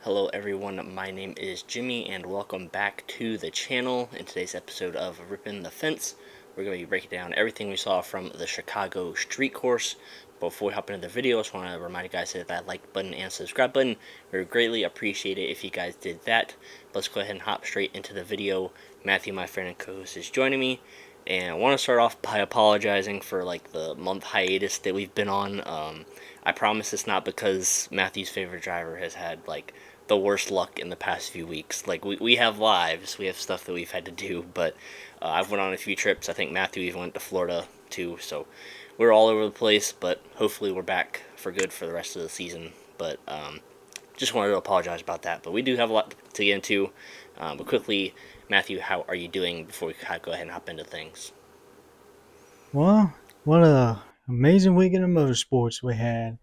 Hello everyone, my name is Jimmy and welcome back to the channel. In today's episode of Rippin' the Fence, we're going to be breaking down everything we saw from the Chicago street course. Before we hop into the video, I just want to remind you guys to hit that like button and subscribe button. We would greatly appreciate it if you guys did that. Let's go ahead and hop straight into the video. Matthew, my friend and co-host, is joining me. And I want to start off by apologizing for the month hiatus that we've been on. I promise it's not because Matthew's favorite driver has had the worst luck in the past few weeks. We have lives, we have stuff that we've had to do, but I've went on a few trips. I think Matthew even went to Florida too, so we're all over the place. But hopefully we're back for good for the rest of the season. But just wanted to apologize about that. But we do have a lot to get into. But quickly, Matthew, how are you doing before we go ahead and hop into things? Well, what a amazing weekend of motorsports we had.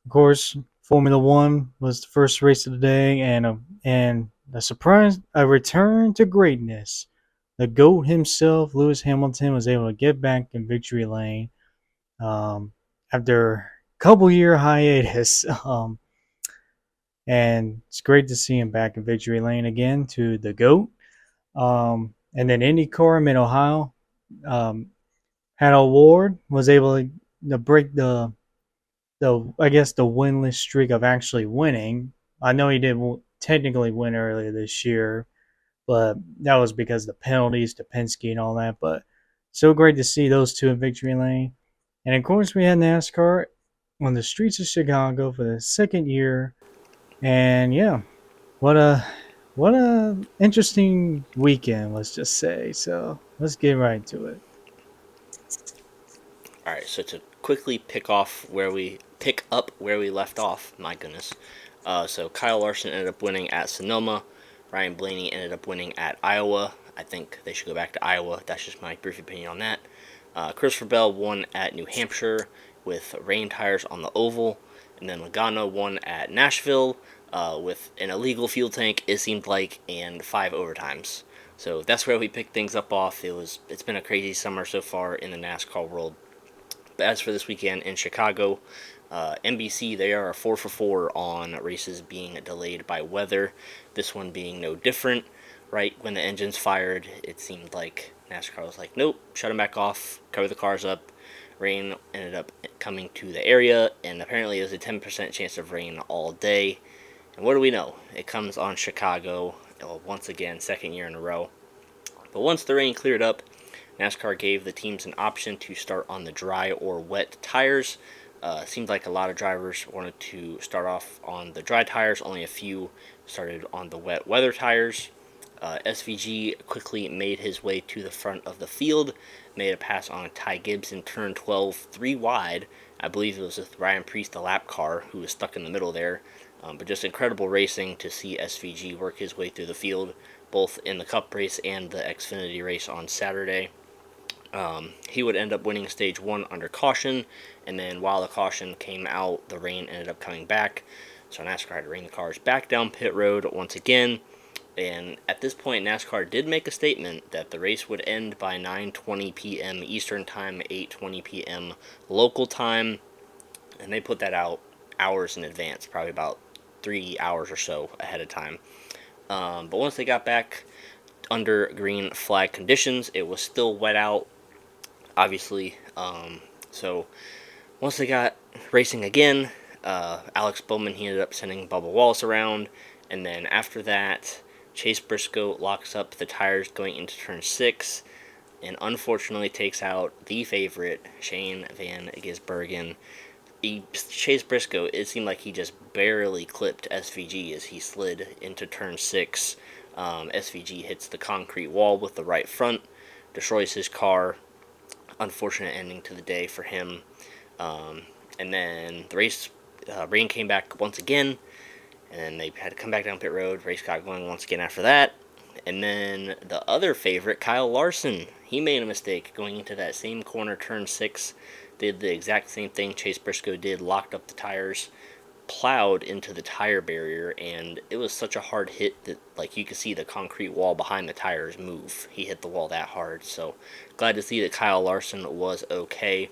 Of course, Formula One was the first race of the day, and a surprise, a return to greatness. The GOAT himself, Lewis Hamilton, was able to get back in victory lane after a couple-year hiatus. And it's great to see him back in victory lane again to the GOAT. And then IndyCar in Ohio. Um, had a award, was able to break the I guess the winless streak of actually winning. I know he did technically win earlier this year, but that was because of the penalties to Penske and all that. But so great to see those two in victory lane. And of course, we had NASCAR on the streets of Chicago for the second year. And yeah, what a what a interesting weekend, let's just say. So let's get right to it. All right, so to quickly pick up where we left off, my goodness. So Kyle Larson ended up winning at Sonoma. Ryan Blaney ended up winning at Iowa. I think they should go back to Iowa. That's just my brief opinion on that. Christopher Bell won at New Hampshire with rain tires on the oval, and then Logano won at Nashville with an illegal fuel tank, it seemed like, and 5 overtimes. So that's where we picked things up off. It's been a crazy summer so far in the NASCAR world. But as for this weekend in Chicago, NBC, they are 4 for 4 on races being delayed by weather. This one being no different. Right when the engines fired, it seemed like NASCAR was like, nope, shut them back off, cover the cars up. Rain ended up coming to the area, and apparently there's a 10% chance of rain all day. And what do we know? It comes on Chicago, once again, second year in a row. But once the rain cleared up, NASCAR gave the teams an option to start on the dry or wet tires. Seemed like a lot of drivers wanted to start off on the dry tires. Only a few started on the wet weather tires. SVG quickly made his way to the front of the field, made a pass on Ty Gibbs in turn 12, 3 wide. I believe it was with Ryan Preece, the lap car, who was stuck in the middle there. But just incredible racing to see SVG work his way through the field, both in the Cup race and the Xfinity race on Saturday. He would end up winning stage one under caution, and then while the caution came out, the rain ended up coming back. So NASCAR had to bring the cars back down pit road once again. And at this point, NASCAR did make a statement that the race would end by 9:20 p.m. Eastern Time, 8:20 p.m. local time, and they put that out hours in advance, probably about 3 hours or so ahead of time. But once they got back under green flag conditions, it was still wet out, obviously. So once they got racing again, Alex Bowman, he ended up sending Bubba Wallace around, and then after that, Chase Briscoe locks up the tires going into turn 6, and unfortunately takes out the favorite, Shane Van Gisbergen. Chase Briscoe, it seemed like he just barely clipped SVG as he slid into turn 6. SVG hits the concrete wall with the right front, destroys his car. Unfortunate ending to the day for him. And then the rain came back once again, and then they had to come back down pit road. Race got going once again after that. And then the other favorite, Kyle Larson, he made a mistake going into that same corner, turn 6. Did the exact same thing Chase Briscoe did, locked up the tires, plowed into the tire barrier, and it was such a hard hit that you could see the concrete wall behind the tires move. He hit the wall that hard. So glad to see that Kyle Larson was okay.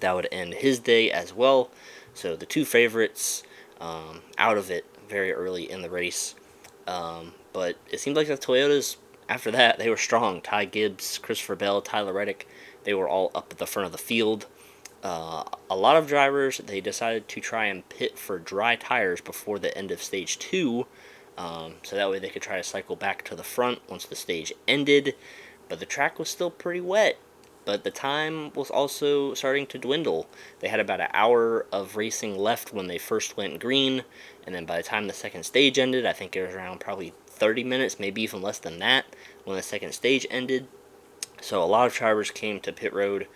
That would end his day as well. So the two favorites out of it very early in the race. But it seemed like the Toyotas, after that, they were strong. Ty Gibbs, Christopher Bell, Tyler Reddick, they were all up at the front of the field. A lot of drivers, they decided to try and pit for dry tires before the end of stage 2, so that way they could try to cycle back to the front once the stage ended. But the track was still pretty wet. But the time was also starting to dwindle. They had about an hour of racing left when they first went green, and then by the time the second stage ended, I think it was around probably 30 minutes, maybe even less than that, when the second stage ended. So a lot of drivers came to pit road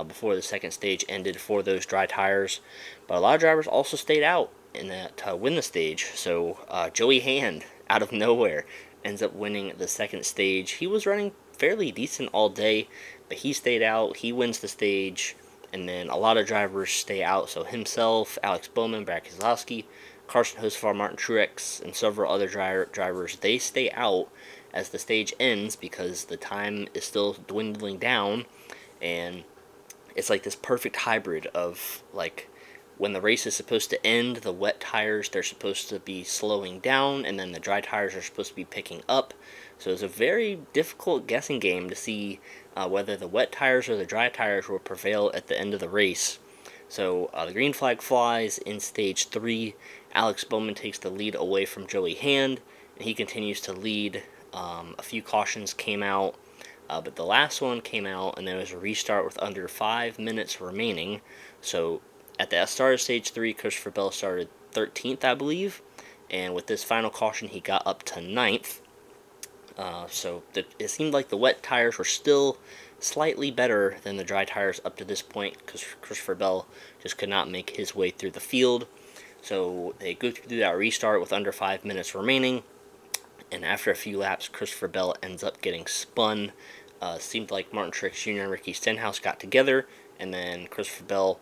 before the second stage ended for those dry tires, but a lot of drivers also stayed out in that to win the stage. So Joey Hand, out of nowhere, ends up winning the second stage. He was running fairly decent all day, but he stayed out. He wins the stage, and then a lot of drivers stay out. So himself, Alex Bowman, Brad Keselowski, Carson Hocevar, Martin Truex, and several other drivers, they stay out as the stage ends because the time is still dwindling down, and it's like this perfect hybrid of like when the race is supposed to end, the wet tires, they're supposed to be slowing down, and then the dry tires are supposed to be picking up. So it's a very difficult guessing game to see whether the wet tires or the dry tires will prevail at the end of the race. So the green flag flies in stage 3. Alex Bowman takes the lead away from Joey Hand, and he continues to lead. A few cautions came out, but the last one came out, and there was a restart with under 5 minutes remaining. So at the start of stage 3, Christopher Bell started 13th, I believe, and with this final caution, he got up to 9th. It seemed like the wet tires were still slightly better than the dry tires up to this point because Christopher Bell just could not make his way through the field. So they go through that restart with under 5 minutes remaining, and after a few laps, Christopher Bell ends up getting spun. Seemed like Martin Truex Jr. and Ricky Stenhouse got together, and then Christopher Bell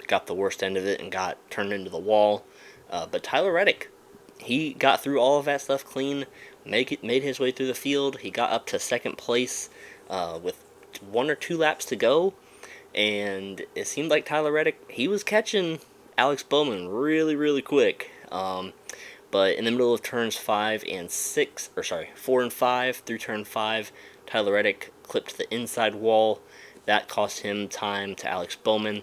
got the worst end of it and got turned into the wall. But Tyler Reddick, he got through all of that stuff clean, made his way through the field. He got up to second place with 1 or 2 laps to go, and it seemed like Tyler Reddick, he was catching Alex Bowman really, really quick. But in the middle of turns 4 and 5 through turn 5, Tyler Reddick clipped the inside wall. That cost him time to Alex Bowman.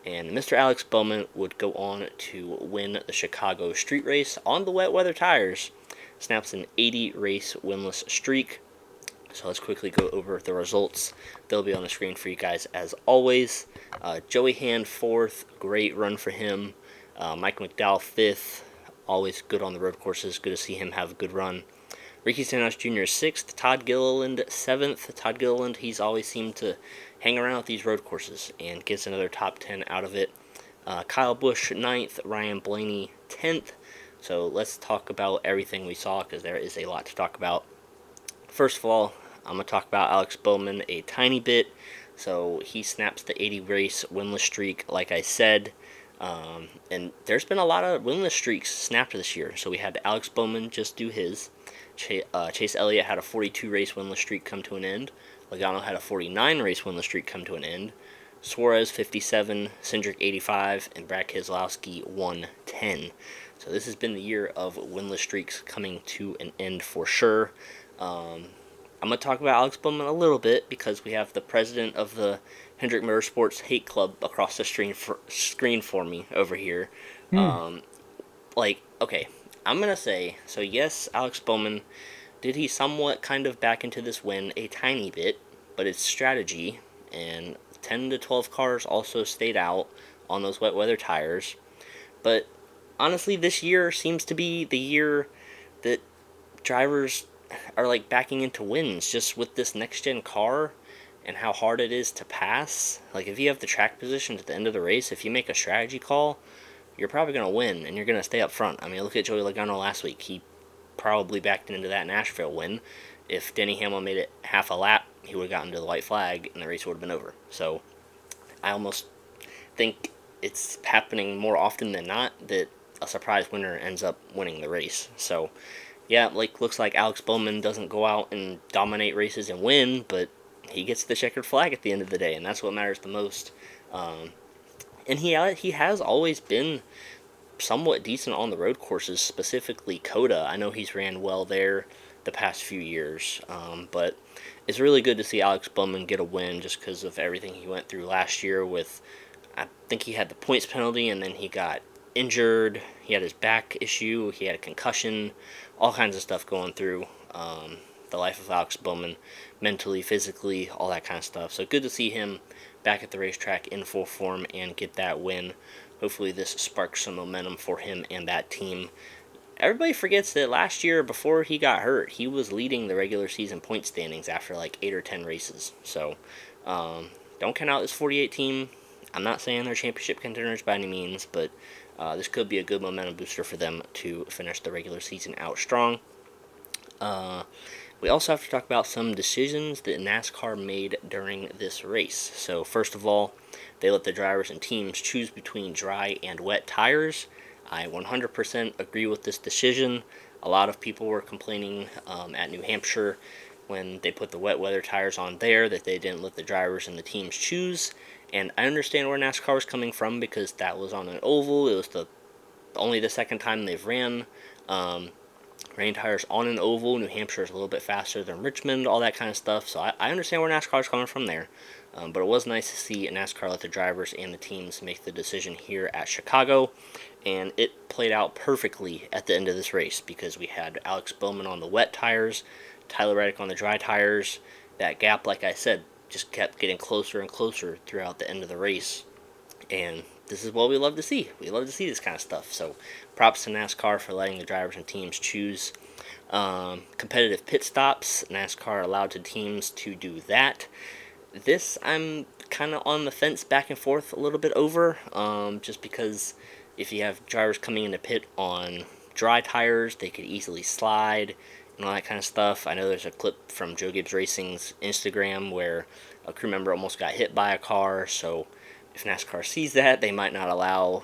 And Mr. Alex Bowman would go on to win the Chicago street race on the wet weather tires. Snaps an 80 race winless streak. So let's quickly go over the results. They'll be on the screen for you guys as always. Joey Hand 4th, great run for him. Mike McDowell 5th, always good on the road courses. Good to see him have a good run. Ricky Stenhouse Jr. 6th, Todd Gilliland 7th. Todd Gilliland, he's always seemed to hang around with these road courses and gets another top 10 out of it. Kyle Busch 9th, Ryan Blaney 10th. So let's talk about everything we saw because there is a lot to talk about. First of all, I'm going to talk about Alex Bowman a tiny bit. So he snaps the 80 race winless streak, like I said. And there's been a lot of winless streaks snapped this year. So we had Alex Bowman just do his. Chase Elliott had a 42 race winless streak come to an end. Logano had a 49 race winless streak come to an end. Suarez 57, Cindric 85, and Brad Keselowski 110. So this has been the year of winless streaks coming to an end for sure. I'm going to talk about Alex Bowman a little bit because we have the president of the Hendrick Motorsports Hate Club across the screen for me over here. Hmm. Okay, I'm going to say, so yes, Alex Bowman, did he somewhat kind of back into this win a tiny bit, but it's strategy, and 10 to 12 cars also stayed out on those wet weather tires. But honestly, this year seems to be the year that drivers are like backing into wins just with this next gen car and how hard it is to pass. Like if you have the track position at the end of the race, if you make a strategy call, you're probably going to win and you're going to stay up front. I mean, look at Joey Logano last week. He probably backed into that Nashville win. If Denny Hamlin made it half a lap, he would have gotten to the white flag and the race would have been over. So I almost think it's happening more often than not that a surprise winner ends up winning the race. So yeah, looks like Alex Bowman doesn't go out and dominate races and win, but he gets the checkered flag at the end of the day, and that's what matters the most. And he has always been somewhat decent on the road courses, specifically Coda. I know he's ran well there the past few years, but it's really good to see Alex Bowman get a win just because of everything he went through last year with, I think he had the points penalty and then he got injured. He had his back issue. He had a concussion. All kinds of stuff going through the life of Alex Bowman, mentally, physically, all that kind of stuff. So good to see him back at the racetrack in full form and get that win. Hopefully, this sparks some momentum for him and that team. Everybody forgets that last year, before he got hurt, he was leading the regular season point standings after like 8 or 10 races. So, don't count out this 48 team. I'm not saying they're championship contenders by any means, but this could be a good momentum booster for them to finish the regular season out strong. We also have to talk about some decisions that NASCAR made during this race. So, first of all, they let the drivers and teams choose between dry and wet tires. I 100% agree with this decision. A lot of people were complaining at New Hampshire when they put the wet weather tires on there that they didn't let the drivers and the teams choose. And I understand where NASCAR was coming from because that was on an oval. It was only the second time they've um, rain tires on an oval. New Hampshire is a little bit faster than Richmond, all that kind of stuff. So I understand where NASCAR is coming from there. But it was nice to see NASCAR let the drivers and the teams make the decision here at Chicago. And it played out perfectly at the end of this race because we had Alex Bowman on the wet tires, Tyler Reddick on the dry tires. That gap, like I said, just kept getting closer and closer throughout the end of the race. And this is what we love to see. We love to see this kind of stuff. So props to NASCAR for letting the drivers and teams choose competitive pit stops. NASCAR allowed to teams to do that. This I'm kind of on the fence back and forth a little bit over, just because if you have drivers coming into pit on dry tires, they could easily slide and all that kind of stuff. I know there's a clip from Joe Gibbs Racing's Instagram where a crew member almost got hit by a car, so if NASCAR sees that, they might not allow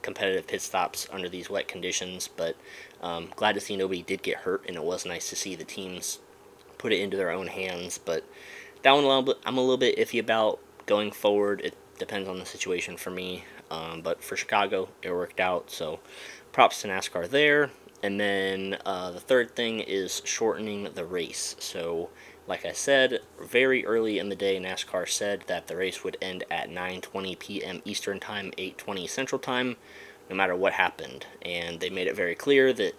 competitive pit stops under these wet conditions, but glad to see nobody did get hurt, and it was nice to see the teams put it into their own hands. But that one I'm a little bit iffy about going forward. It depends on the situation for me. But for Chicago, it worked out. So props to NASCAR there. And then the third thing is shortening the race. So, like I said, very early in the day, NASCAR said that the race would end at 9:20 p.m. Eastern Time, 8:20 Central Time, no matter what happened. And they made it very clear that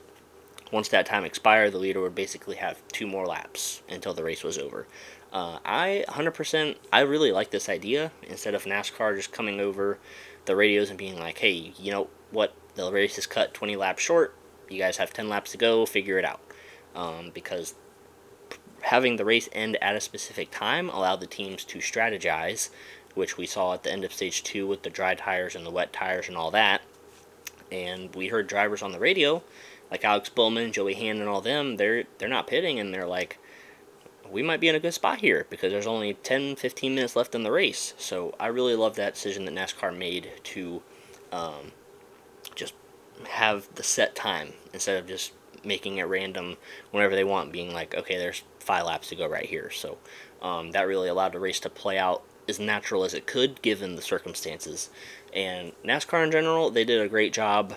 once that time expired, the leader would basically have 2 more laps until the race was over. I 100%, I really like this idea. Instead of NASCAR just coming over the radios and being like, hey, you know what, the race is cut 20 laps short, you guys have 10 laps to go, figure it out. Because having the race end at a specific time allowed the teams to strategize, which we saw at the end of stage 2 with the dry tires and the wet tires and all that. And we heard drivers on the radio, like Alex Bowman, Joey Hand, and all them, they're not pitting, and they're like, we might be in a good spot here because there's only 10-15 minutes left in the race. So I really love that decision that NASCAR made to just have the set time instead of just making it random whenever they want, being like, okay, there's 5 laps to go right here. So that really allowed the race to play out as natural as it could given the circumstances. And NASCAR in general, they did a great job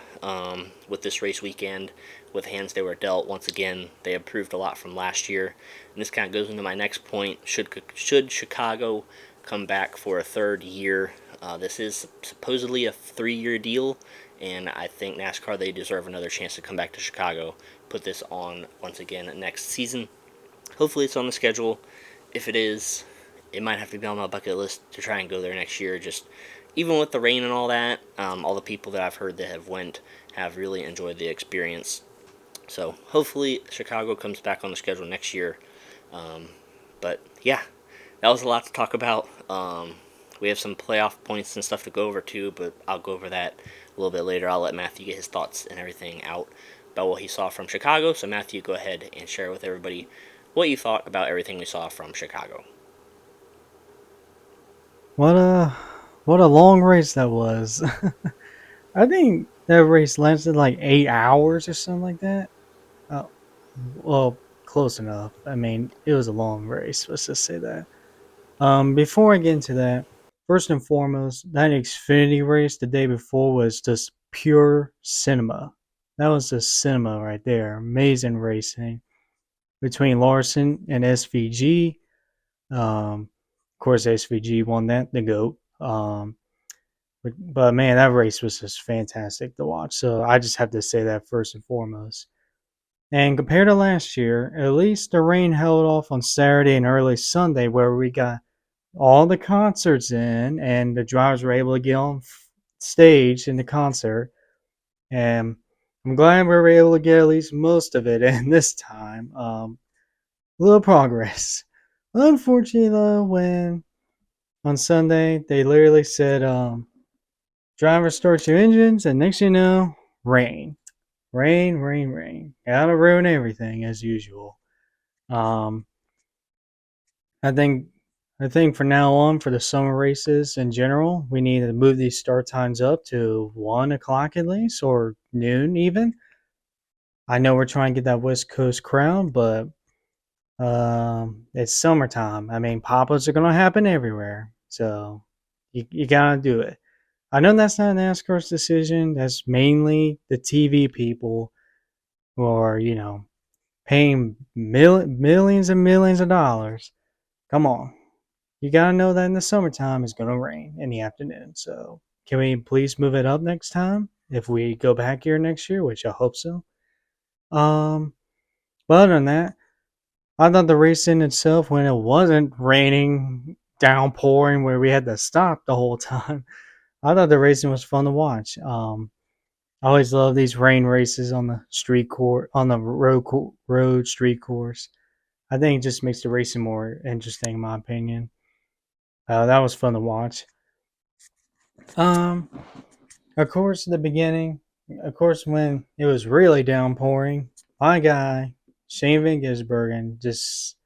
with this race weekend with the hands they were dealt. Once again, they improved a lot from last year. And this kind of goes into my next point. Should Chicago come back for a third year? This is supposedly a 3-year deal, and I think NASCAR, they deserve another chance to come back to Chicago, put this on once again next season. Hopefully it's on the schedule. If it is, it might have to be on my bucket list to try and go there next year. Just even with the rain and all that, all the people that I've heard that have went have really enjoyed the experience. So hopefully Chicago comes back on the schedule next year. But yeah, that was a lot to talk about. We have some playoff points and stuff to go over too, but I'll go over that a little bit later. I'll let Matthew get his thoughts and everything out about what he saw from Chicago. So Matthew, go ahead and share with everybody what you thought about everything we saw from Chicago. What a what a long race that was. I think that race lasted like 8 hours or something like that. Oh, well, close enough. I mean, it was a long race. Let's just say that. Before I get into that, first and foremost, that Xfinity race the day before was just pure cinema. That was the cinema right there. Amazing racing between Larson and SVG. Of course, SVG won that, the GOAT. But man, that race was just fantastic to watch. So I just have to say that first and foremost. And compared to last year, at least the rain held off on Saturday and early Sunday, where we got all the concerts in and the drivers were able to get on stage in the concert. And I'm glad we were able to get at least most of it in this time. A little progress. Unfortunately, though, when on Sunday they literally said, driver, start your engines, and next you know, rain. Rain, rain, rain. Gotta ruin everything as usual. Um, I think I think for now on, for the summer races in general, we need to move these start times up to 1 o'clock at least, or noon even. I know we're trying to get that West Coast crowd, but it's summertime. I mean, pop-ups are gonna happen everywhere, so you gotta do it. I know that's not NASCAR's decision. That's mainly the TV people who are, paying millions and millions of dollars. Come on, you gotta know that in the summertime it's gonna rain in the afternoon. So can we please move it up next time if we go back here next year, which I hope so. Um, but other than that, I thought the race in itself, when it wasn't raining, downpouring, where we had to stop the whole time, I thought the racing was fun to watch. I always love these rain races on the street court, on the road street course. I think it just makes the racing more interesting, in my opinion. That was fun to watch. Um, of course, at the beginning, of course, when it was really downpouring, my guy Shane Van Gisbergen just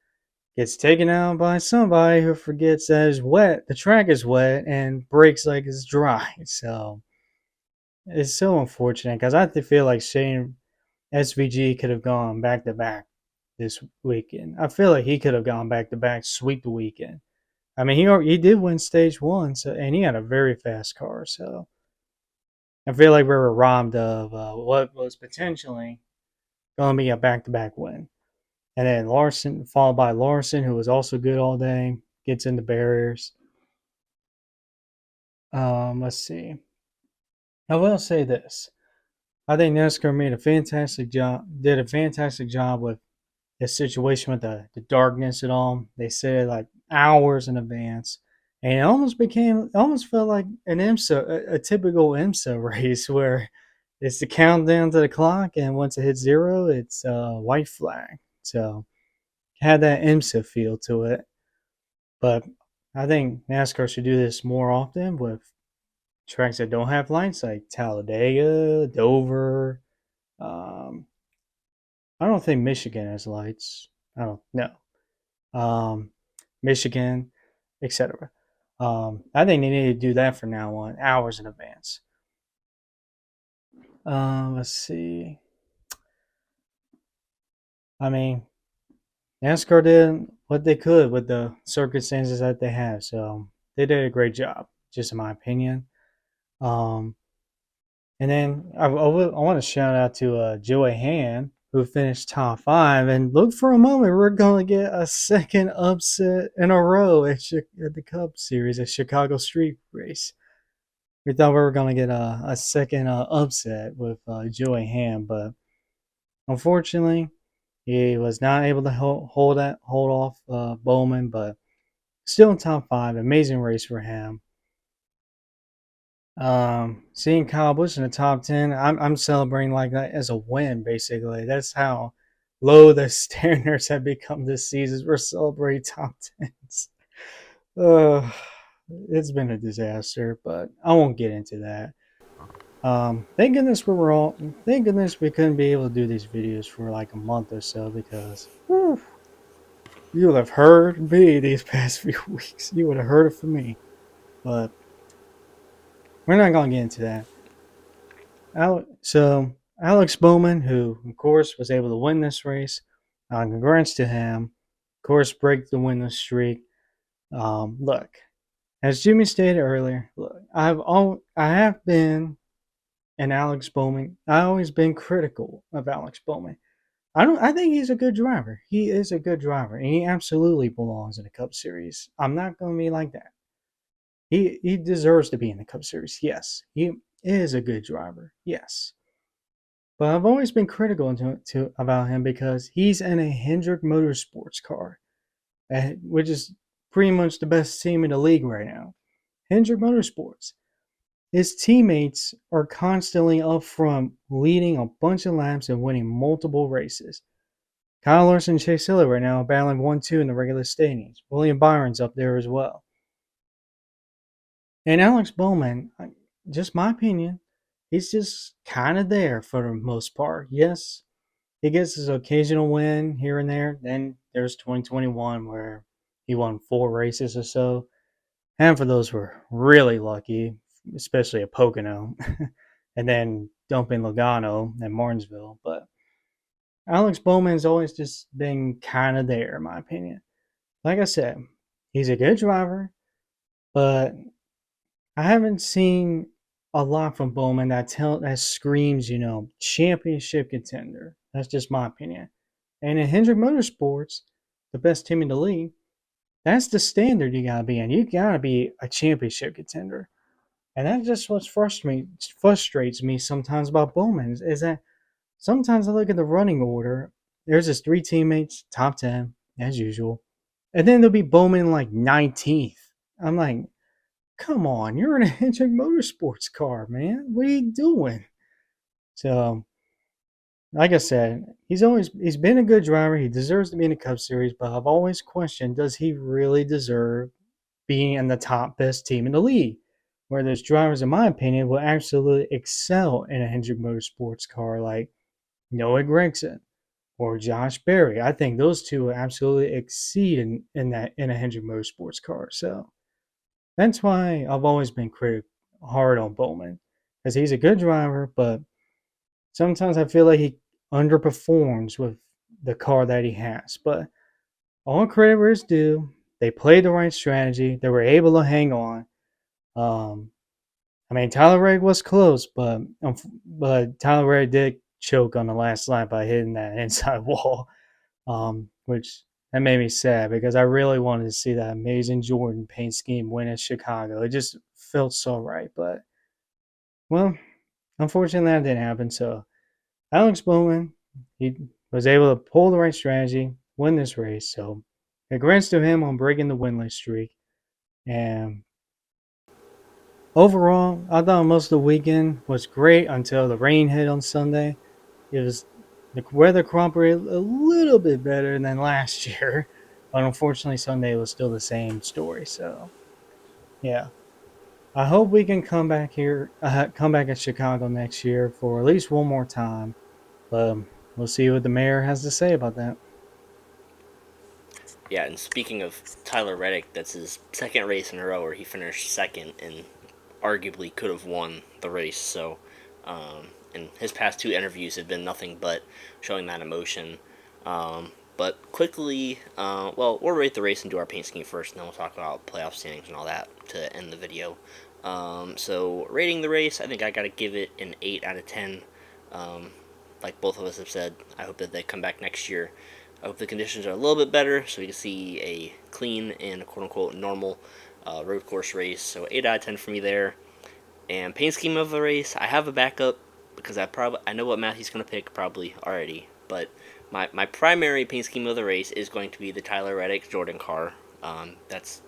gets taken out by somebody who forgets that it's wet. The track is wet and brakes like it's dry. So it's so unfortunate because I feel like Shane SVG could have gone back to back this weekend. I feel like he could have gone back to back, sweep the weekend. I mean, he did win stage one, so and he had a very fast car. So I feel like we were robbed of what was potentially going to be a back to back win. And then Larson, followed by Larson, who was also good all day, gets into barriers. Let's see. I will say this: I think NASCAR made a fantastic job. Did a fantastic job with the situation with the darkness and all. They said like hours in advance, and it almost felt like an IMSA, a typical IMSA race where it's the countdown to the clock, and once it hits zero, it's white flag. So it had that IMSA feel to it. But I think NASCAR should do this more often with tracks that don't have lights, like Talladega, Dover. Um, I don't think Michigan has lights. I don't know. Um, Michigan, etc. I think they need to do that from now on, hours in advance. Let's see. I mean, NASCAR did what they could with the circumstances that they have, so they did a great job, just in my opinion. Um, and then I want to shout out to Joey Han, who finished top five. And look, for a moment, we're going to get a second upset in a row at the Cup Series at Chicago Street Race. We thought we were going to get a second upset with Joey Han, but unfortunately, he was not able to hold off Bowman, but still in top five. Amazing race for him. Seeing Kyle Busch in the top 10, I'm celebrating like that as a win, basically. That's how low the standards have become this season. We're celebrating top 10s. Uh, it's been a disaster, but I won't get into that. Thank goodness we couldn't be able to do these videos for like a month or so because whew, you would have heard me these past few weeks. You would have heard it from me, but we're not gonna get into that. So Alex Bowman, who of course was able to win this race, congrats to him. Of course, break the winning streak. Look, as Jimmy stated earlier, look, I have been and Alex Bowman. I always been critical of Alex Bowman. I don't. I think he's a good driver. He is a good driver, and he absolutely belongs in the Cup Series. I'm not going to be like that. He deserves to be in the Cup Series. Yes, he is a good driver. Yes, but I've always been critical about him because he's in a Hendrick Motorsports car, which is pretty much the best team in the league right now. Hendrick Motorsports. His teammates are constantly up front, leading a bunch of laps and winning multiple races. Kyle Larson and Chase Elliott right now are battling 1-2 in the regular standings. William Byron's up there as well. And Alex Bowman, just my opinion, he's just kind of there for the most part. Yes, he gets his occasional win here and there. Then there's 2021 where he won 4 races or so. Half of those were really lucky, especially at Pocono, and then dumping Logano and Martinsville. But Alex Bowman's always just been kind of there, in my opinion. Like I said, he's a good driver, but I haven't seen a lot from Bowman that screams, championship contender. That's just my opinion. And in Hendrick Motorsports, the best team in the league, that's the standard you gotta be in. You gotta be a championship contender. And that's just what frustrates me sometimes about Bowman is that sometimes I look at the running order. There's his 3 teammates, top 10, as usual. And then there'll be Bowman like 19th. I'm like, come on, you're in a Hendrick Motorsports car, man. What are you doing? So, like I said, he's been a good driver. He deserves to be in the Cup Series, but I've always questioned, does he really deserve being in the top best team in the league? Where there's drivers, in my opinion, will absolutely excel in a Hendrick Motorsports car, like Noah Gragson or Josh Berry. I think those two will absolutely exceed in a Hendrick Motorsports car. So that's why I've always been hard on Bowman because he's a good driver, but sometimes I feel like he underperforms with the car that he has. But all credit where it's due. They played the right strategy. They were able to hang on. Um, I mean, Tyler Reddick was close, but Tyler Reddick did choke on the last lap by hitting that inside wall, which that made me sad because I really wanted to see that amazing Jordan paint scheme win in Chicago. It just felt so right, but well, unfortunately that didn't happen. So Alex Bowman, he was able to pull the right strategy, win this race. So congrats to him on breaking the winless streak. And overall, I thought most of the weekend was great until the rain hit on Sunday. It was the weather cooperated a little bit better than last year, but unfortunately Sunday was still the same story. So yeah, I hope we can come back at Chicago next year for at least one more time. But we'll see what the mayor has to say about that. Yeah, and speaking of Tyler Reddick, that's his second race in a row where he finished second and arguably could have won the race. So, and his past 2 interviews have been nothing but showing that emotion. But quickly, well, we'll rate the race and do our paint scheme first, and then we'll talk about playoff standings and all that to end the video. So, rating the race, I think I got to give it an 8 out of 10. Um, like both of us have said, I hope that they come back next year. I hope the conditions are a little bit better so we can see a clean and quote unquote normal road course race. So 8 out of 10 for me there. And paint scheme of the race, I have a backup because I know what Matthew's gonna pick probably already. But my primary paint scheme of the race is going to be the Tyler Reddick Jordan car. That's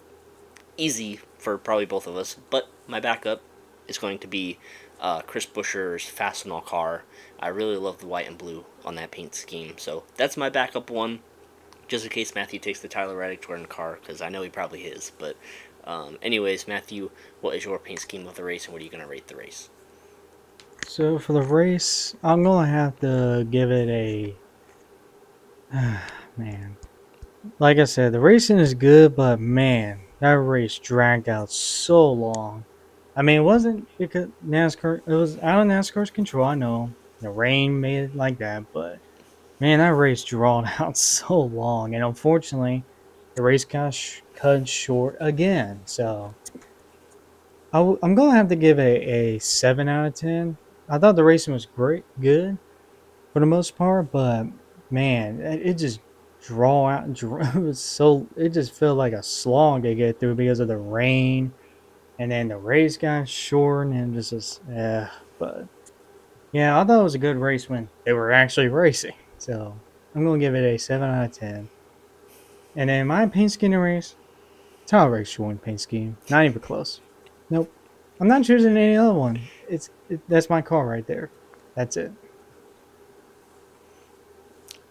easy for probably both of us. But my backup is going to be Chris Buescher's Fastenal car. I really love the white and blue on that paint scheme. So that's my backup one, just in case Matthew takes the Tyler Reddick Jordan car, because I know he probably is. But anyways, Matthew, what is your paint scheme of the race, and what are you going to rate the race? So for the race, I'm gonna have to give it a man. Like I said, the racing is good, but man, that race dragged out so long. I mean, it wasn't because NASCAR. It was out of NASCAR's control. I know the rain made it like that, but man, that race drawn out so long, and unfortunately, the race got cut short again. So I'm gonna have to give it a 7 out of 10. I thought the racing was great, good for the most part, but man, it just draw out. It was so it just felt like a slog to get through because of the rain, and then the race got short, and just yeah. But yeah, I thought it was a good race when they were actually racing. So I'm gonna give it a 7 out of 10. And then my paint scheme race, Tile race should win paint scheme. Not even close. Nope. I'm not choosing any other one. That's my car right there. That's it.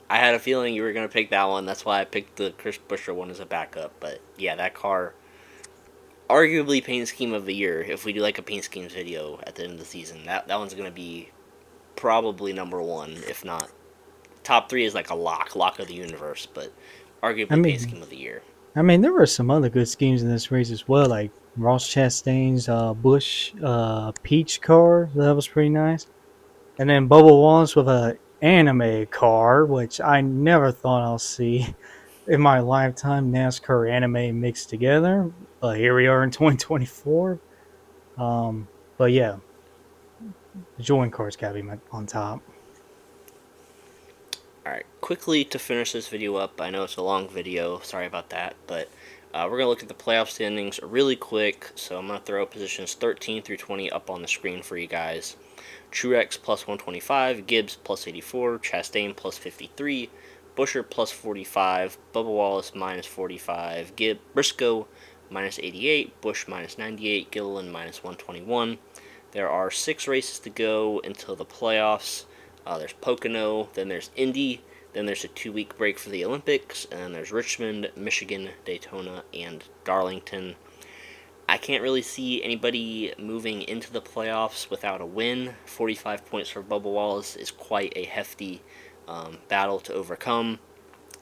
I had a feeling you were going to pick that one. That's why I picked the Chris Buescher one as a backup. But yeah, that car, arguably paint scheme of the year. If we do like a paint schemes video at the end of the season, that one's going to be probably number one, if not top three is like a lock of the universe. But I arguably paint mean, scheme of the year. there were some other good schemes in this race as well, like Ross Chastain's Bush Peach car. That was pretty nice. And then Bubba Wallace with a anime car, which I never thought I'll see in my lifetime. NASCAR anime mixed together, but here we are in 2024. Um, but yeah, the joint car's got to be on top. Alright, quickly to finish this video up, I know it's a long video, sorry about that, but we're going to look at the playoff standings really quick, so I'm going to throw positions 13 through 20 up on the screen for you guys. Truex plus 125, Gibbs plus 84, Chastain plus 53, Buescher plus 45, Bubba Wallace minus 45, Briscoe minus 88, Busch minus 98, Gilliland minus 121. There are 6 races to go until the playoffs. There's Pocono, then there's Indy, then there's a 2-week break for the Olympics, and then there's Richmond, Michigan, Daytona, and Darlington. I can't really see anybody moving into the playoffs without a win. 45 points for Bubba Wallace is quite a hefty battle to overcome.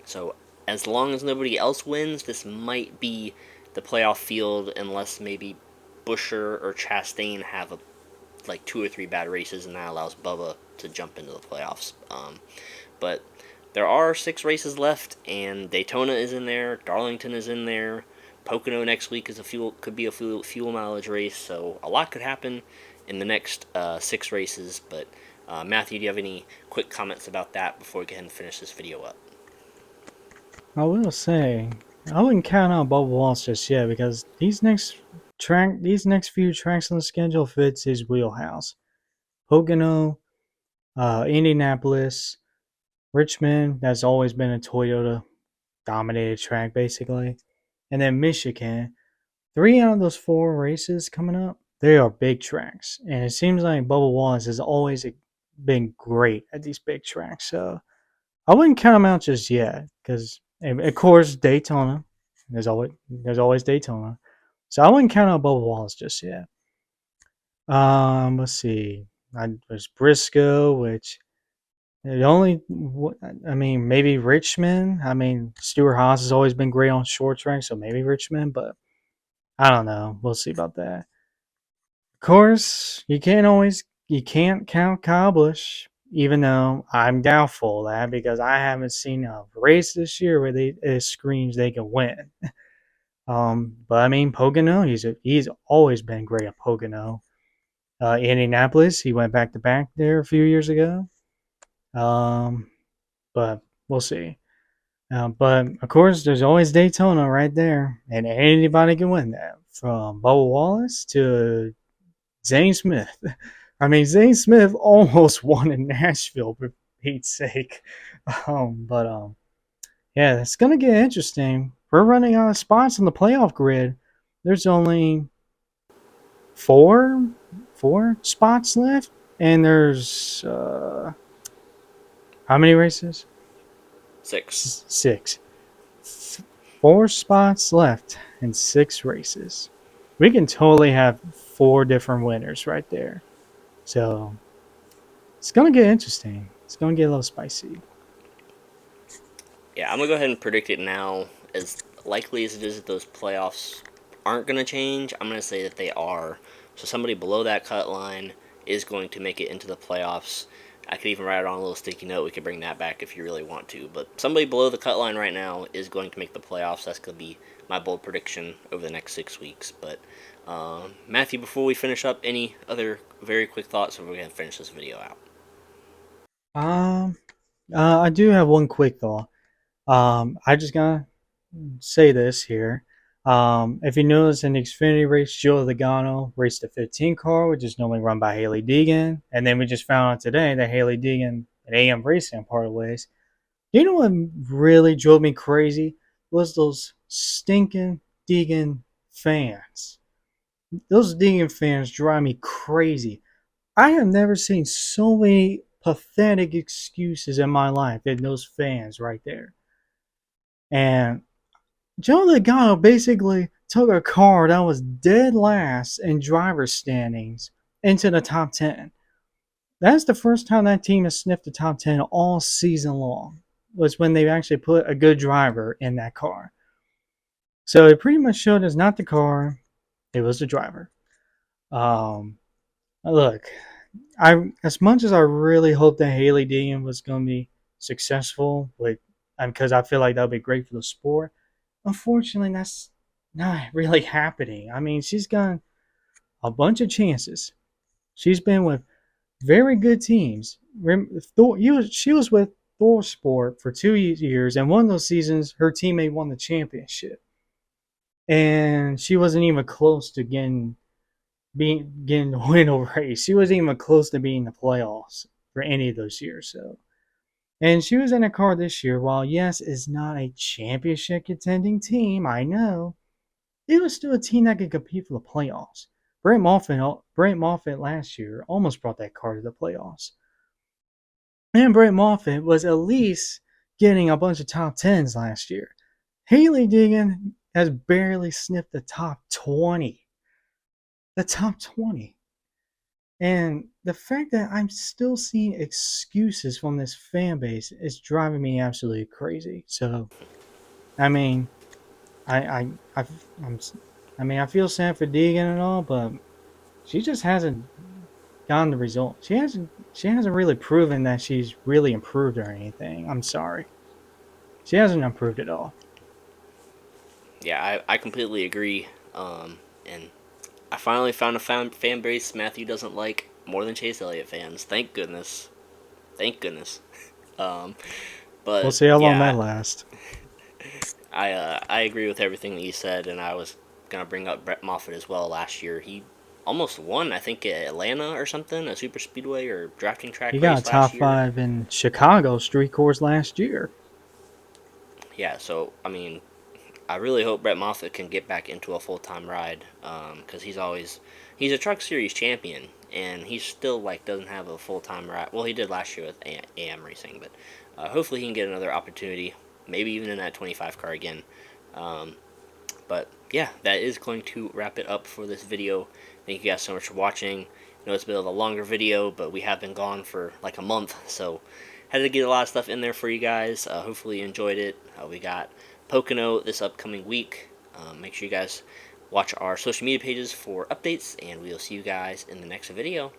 So, as long as nobody else wins, this might be the playoff field, unless maybe Buescher or Chastain have like 2 or 3 bad races, and that allows Bubba to jump into the playoffs. But there are 6 races left, and Daytona is in there, Darlington is in there, Pocono next week is could be a fuel mileage race, so a lot could happen in the next 6 races. But Matthew, do you have any quick comments about that before we go ahead and finish this video up? I will say, I wouldn't count out Bubba Wallace just yet because these next few tracks on the schedule fits his wheelhouse. Pocono, Indianapolis, Richmond. That's always been a Toyota dominated track basically, and then Michigan. 3 out of those 4 races coming up, they are big tracks, and it seems like Bubba Wallace has always been great at these big tracks. So I wouldn't count him out just yet, because of course Daytona. There's always Daytona. So I wouldn't count out Bubba Wallace just yet. Let's see. There's Briscoe, which the only, I mean, maybe Richmond. I mean, Stuart Haas has always been great on short tracks, so maybe Richmond, but I don't know. We'll see about that. Of course, you can't count Kyle Busch, even though I'm doubtful of that because I haven't seen a race this year where it screams they can win. But I mean Pocono, he's always been great at Pocono. Indianapolis, he went back to back there a few years ago. Um, but we'll see. But of course, there's always Daytona right there, and anybody can win that, from Bubba Wallace to Zane Smith. I mean, Zane Smith almost won in Nashville, for Pete's sake. But yeah, it's gonna get interesting. We're running out of spots on the playoff grid. There's only four four spots left, and there's how many races? 6. 6. 4 spots left in 6 races. We can totally have 4 different winners right there. So it's gonna get interesting. It's gonna get a little spicy. Yeah, I'm gonna go ahead and predict it now. As likely as it is that those playoffs aren't gonna change, I'm gonna say that they are. So somebody below that cut line is going to make it into the playoffs. I could even write it on a little sticky note. We could bring that back if you really want to. But somebody below the cut line right now is going to make the playoffs. That's going to be my bold prediction over the next 6 weeks. But Matthew, before we finish up, any other very quick thoughts, or we're gonna finish this video out? Um, I do have one quick thought. I just gotta say this here. If you notice in the Xfinity race, Joe Logano raced the 15 car, which is normally run by Haley Deegan, and then we just found out today that Haley Deegan and AM Racing part of ways. You know what really drove me crazy was those stinking Deegan fans. Those Deegan fans drive me crazy. I have never seen so many pathetic excuses in my life than those fans right there. And Joe Logano basically took a car that was dead last in driver standings into the top 10. That's the first time that team has sniffed the top 10 all season long, was when they actually put a good driver in that car. So it pretty much showed us not the car, it was the driver. Um, Look, I as much as I really hope that Haley Deegan was going to be successful with, because I feel like that would be great for the sport. Unfortunately, that's not really happening. I mean, she's gotten a bunch of chances. She's been with very good teams. She was with Thor Sport for 2 years, and one of those seasons, her teammate won the championship, and she wasn't even close to getting the win over race. She wasn't even close to being in the playoffs for any of those years. So, and she was in a car this year. While yes, it's not a championship contending team, I know it was still a team that could compete for the playoffs. Brent Moffitt last year almost brought that car to the playoffs, and Brent Moffitt was at least getting a bunch of top tens last year. Haley Deegan has barely sniffed the top 20. The top 20. And the fact that I'm still seeing excuses from this fan base is driving me absolutely crazy. So, I mean, I, I'm, I mean, I feel sad for Deegan and all, but she just hasn't gotten the result. She hasn't really proven that she's really improved or anything. I'm sorry, she hasn't improved at all. Yeah, I completely agree. And I finally found a fan base Matthew doesn't like more than Chase Elliott fans. Thank goodness. Thank goodness. Um, We'll but see how long that yeah, lasts. I agree with everything that you said, and I was gonna bring up Brett Moffitt as well. Last year, he almost won, I think, at Atlanta or something, a super speedway or drafting He track got a race last top year. five in Chicago street course last year. Yeah, so I mean, I really hope Brett Moffitt can get back into a full time ride, because he's a Truck Series champion, and he still like doesn't have a full time ride. Well, he did last year with AM Racing, but hopefully he can get another opportunity, maybe even in that 25 car again. Um, But yeah, that is going to wrap it up for this video. Thank you guys so much for watching. I know it's a bit of a longer video, but we have been gone for like a month, so had to get a lot of stuff in there for you guys. Hopefully you enjoyed it. We got Pocono this upcoming week. Make sure you guys watch our social media pages for updates, and we'll see you guys in the next video.